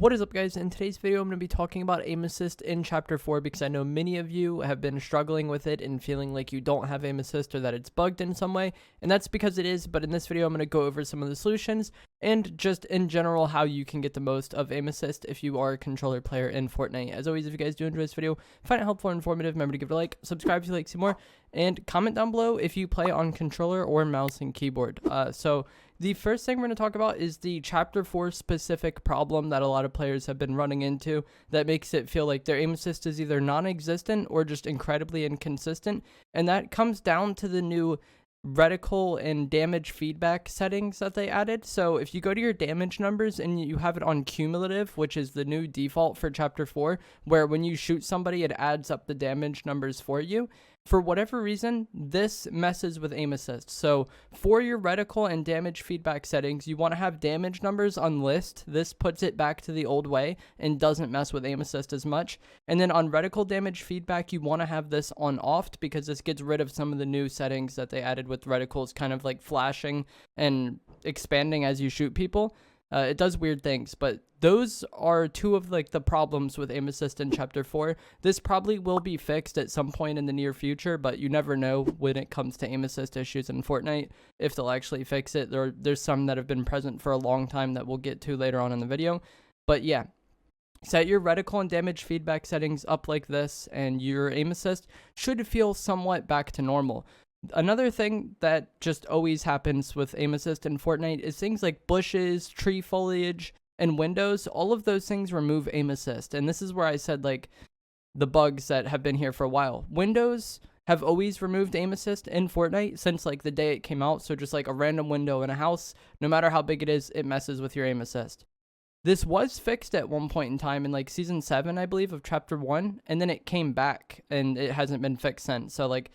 What is up, guys? In today's video, I'm going to be talking about aim assist in chapter 4 because I know many of you have been struggling with it and feeling like you don't have aim assist or that it's bugged in some way, and that's because it is. But in this video, I'm going to go over some of the solutions and just in general how you can get the most of aim assist if you are a controller player in Fortnite. As always, if you guys do enjoy this video, find it helpful or informative, remember to give it a like, subscribe if you like to see more, and comment down below if you play on controller or mouse and keyboard. So the first thing we're going to talk about is the Chapter 4 specific problem that a lot of players have been running into that makes it feel like their aim assist is either non-existent or just incredibly inconsistent, and that comes down to the new reticle and damage feedback settings that they added. So if you go to your damage numbers and you have it on cumulative, which is the new default for Chapter 4, where when you shoot somebody it adds up the damage numbers for you, for whatever reason, this messes with aim assist. So for your reticle and damage feedback settings, you want to have damage numbers on list. This puts it back to the old way and doesn't mess with aim assist as much. And then on reticle damage feedback, you want to have this on off because this gets rid of some of the new settings that they added with reticles kind of like flashing and expanding as you shoot people. It does weird things, but those are two of like the problems with aim assist in Chapter 4. This probably will be fixed at some point in the near future, but you never know when it comes to aim assist issues in Fortnite if they'll actually fix it. There's some that have been present for a long time that we'll get to later on in the video. But yeah, set your reticle and damage feedback settings up like this, and your aim assist should feel somewhat back to normal. Another thing that just always happens with aim assist in Fortnite is things like bushes, tree foliage, and windows. All of those things remove aim assist, and this is where I said like the bugs that have been here for a while. Windows have always removed aim assist in Fortnite since like the day it came out, so just like a random window in a house, no matter how big it is, it messes with your aim assist. This was fixed at one point in time in like season 7, I believe, of Chapter 1, and then it came back and it hasn't been fixed since. So like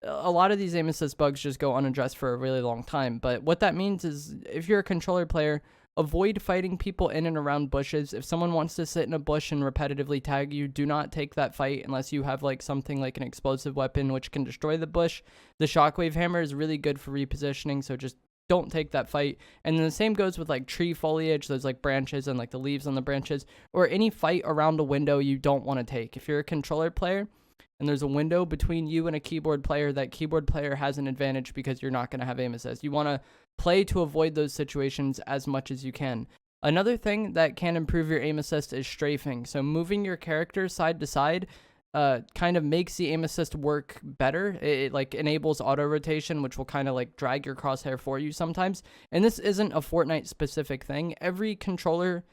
a lot of these aim assist bugs just go unaddressed for a really long time. But what that means is if you're a controller player, avoid fighting people in and around bushes. If someone wants to sit in a bush and repetitively tag you, do not take that fight unless you have like something like an explosive weapon which can destroy the bush. The shockwave hammer is really good for repositioning, so just don't take that fight. And then the same goes with like tree foliage, those like branches and like the leaves on the branches, or any fight around a window you don't want to take. If you're a controller player and there's a window between you and a keyboard player, that keyboard player has an advantage because you're not going to have aim assist. You want to play to avoid those situations as much as you can. Another thing that can improve your aim assist is strafing. So moving your character side to side kind of makes the aim assist work better. It like enables auto rotation, which will kind of like drag your crosshair for you sometimes. And this isn't a Fortnite specific thing. Every controller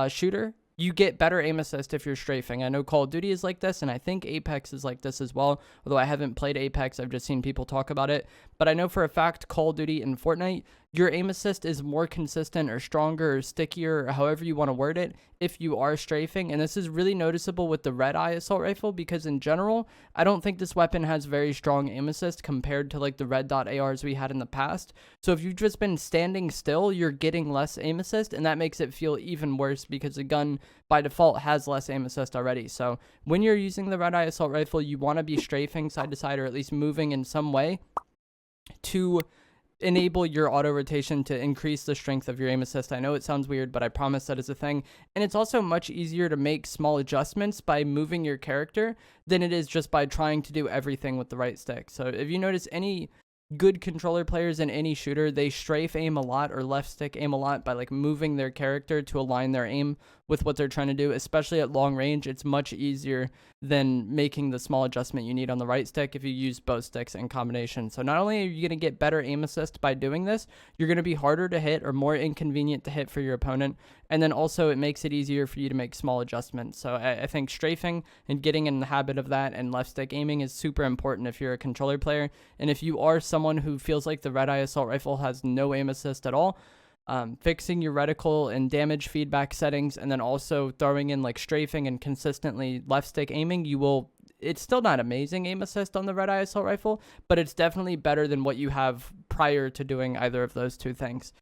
shooter, you get better aim assist if you're strafing. I know Call of Duty is like this, and I think Apex is like this as well. Although I haven't played Apex, I've just seen people talk about it. But I know for a fact Call of Duty and Fortnite, your aim assist is more consistent or stronger or stickier, or however you want to word it, if you are strafing. And this is really noticeable with the red eye assault rifle because in general, I don't think this weapon has very strong aim assist compared to like the red dot ARs we had in the past. So if you've just been standing still, you're getting less aim assist, and that makes it feel even worse because the gun by default has less aim assist already. So when you're using the red eye assault rifle, you want to be strafing side to side or at least moving in some way to enable your auto rotation to increase the strength of your aim assist. I know it sounds weird, but I promise that is a thing. And it's also much easier to make small adjustments by moving your character than it is just by trying to do everything with the right stick. So if you notice any good controller players in any shooter, they strafe aim a lot or left stick aim a lot by like moving their character to align their aim with what they're trying to do, especially at long range. It's much easier than making the small adjustment you need on the right stick if you use both sticks in combination. So not only are you going to get better aim assist by doing this, you're going to be harder to hit or more inconvenient to hit for your opponent. And then also it makes it easier for you to make small adjustments. So I think strafing and getting in the habit of that and left stick aiming is super important if you're a controller player. And if you are someone who feels like the red eye assault rifle has no aim assist at all, fixing your reticle and damage feedback settings, and then also throwing in like strafing and consistently left stick aiming, it's still not amazing aim assist on the red eye assault rifle, but it's definitely better than what you have prior to doing either of those two things.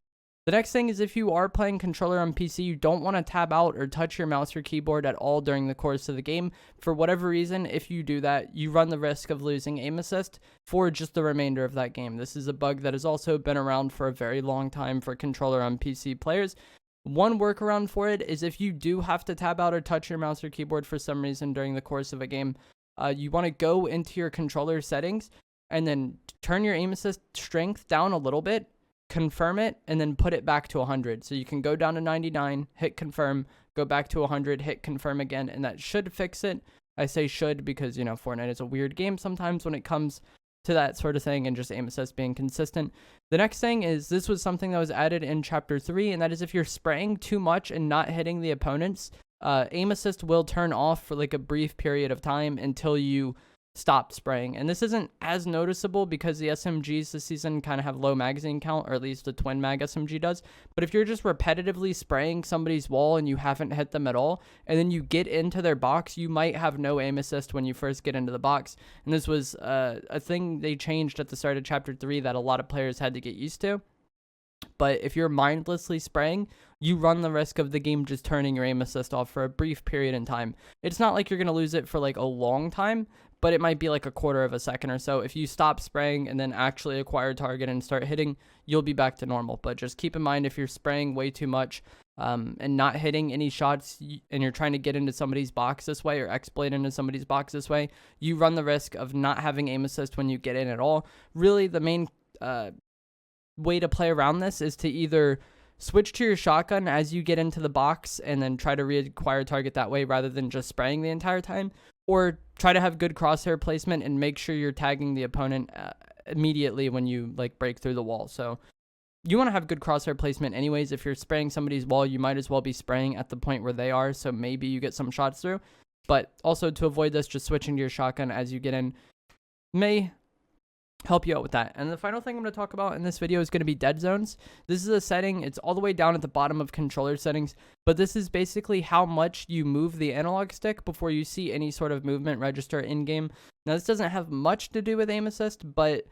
The next thing is if you are playing controller on PC, you don't want to tab out or touch your mouse or keyboard at all during the course of the game. For whatever reason, if you do that, you run the risk of losing aim assist for just the remainder of that game. This is a bug that has also been around for a very long time for controller on PC players. One workaround for it is if you do have to tab out or touch your mouse or keyboard for some reason during the course of a game, you want to go into your controller settings and then turn your aim assist strength down a little bit, confirm it, and then put it back to 100. So you can go down to 99, hit confirm, go back to 100, hit confirm again, and that should fix it. I say should because, Fortnite is a weird game sometimes when it comes to that sort of thing and just aim assist being consistent. The next thing is this was something that was added in Chapter 3, and that is if you're spraying too much and not hitting the opponents, aim assist will turn off for like a brief period of time until you stop spraying. And this isn't as noticeable because the SMGs this season kind of have low magazine count, or at least the twin mag SMG does. But if you're just repetitively spraying somebody's wall and you haven't hit them at all, and then you get into their box, you might have no aim assist when you first get into the box. And this was a thing they changed at the start of Chapter 3 that a lot of players had to get used to. But if you're mindlessly spraying, you run the risk of the game just turning your aim assist off for a brief period in time. It's not like you're going to lose it for like a long time, but it might be like a quarter of a second or so. If you stop spraying and then actually acquire target and start hitting, you'll be back to normal. But just keep in mind, if you're spraying way too much and not hitting any shots, and you're trying to get into somebody's box this way or exploit into somebody's box this way, you run the risk of not having aim assist when you get in at all. Really, the main way to play around this is to either switch to your shotgun as you get into the box and then try to reacquire target that way rather than just spraying the entire time, or try to have good crosshair placement and make sure you're tagging the opponent immediately when you like break through the wall. So you want to have good crosshair placement anyways. If you're spraying somebody's wall, you might as well be spraying at the point where they are, so maybe you get some shots through. But also, to avoid this, just switching to your shotgun as you get in may help you out with that. And the final thing I'm going to talk about in this video is going to be dead zones. This is a setting, it's all the way down at the bottom of controller settings, but this is basically how much you move the analog stick before you see any sort of movement register in game. Now, this doesn't have much to do with aim assist, but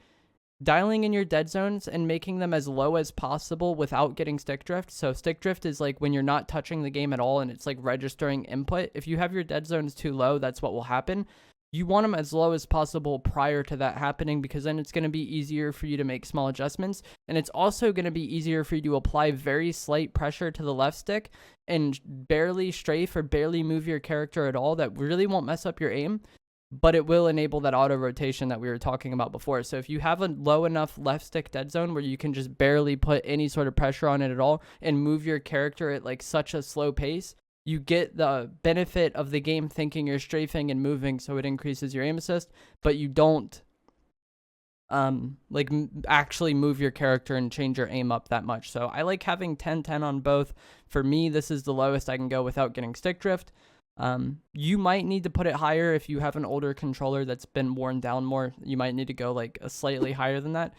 dialing in your dead zones and making them as low as possible without getting stick drift. So stick drift is like when you're not touching the game at all and it's like registering input. If you have your dead zones too low, that's what will happen. You want them as low as possible prior to that happening, because then it's going to be easier for you to make small adjustments. And it's also going to be easier for you to apply very slight pressure to the left stick and barely strafe or barely move your character at all. That really won't mess up your aim, but it will enable that auto rotation that we were talking about before. So if you have a low enough left stick dead zone where you can just barely put any sort of pressure on it at all and move your character at like such a slow pace, you get the benefit of the game thinking you're strafing and moving, so it increases your aim assist, but you don't actually move your character and change your aim up that much. So I like having 10-10 on both. For me, this is the lowest I can go without getting stick drift. You might need to put it higher if you have an older controller that's been worn down more. You might need to go like a slightly higher than that.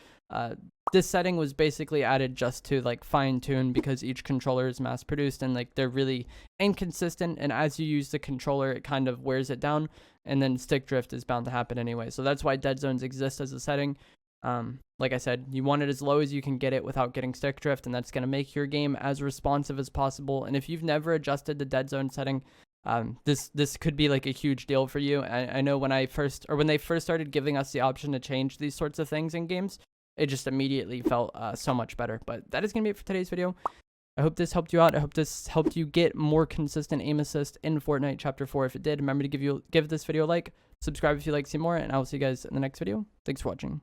This setting was basically added just to like fine tune, because each controller is mass produced and like they're really inconsistent, and as you use the controller it kind of wears it down, and then stick drift is bound to happen anyway. So that's why dead zones exist as a setting. Like I said, you want it as low as you can get it without getting stick drift, and that's going to make your game as responsive as possible. And if you've never adjusted the dead zone setting, this could be like a huge deal for you. I know when they first started giving us the option to change these sorts of things in games, it just immediately felt so much better. But that is going to be it for today's video. I hope this helped you out. I hope this helped you get more consistent aim assist in Fortnite Chapter 4. If it did, remember to give this video a like, subscribe if you'd like to see more, and I will see you guys in the next video. Thanks for watching.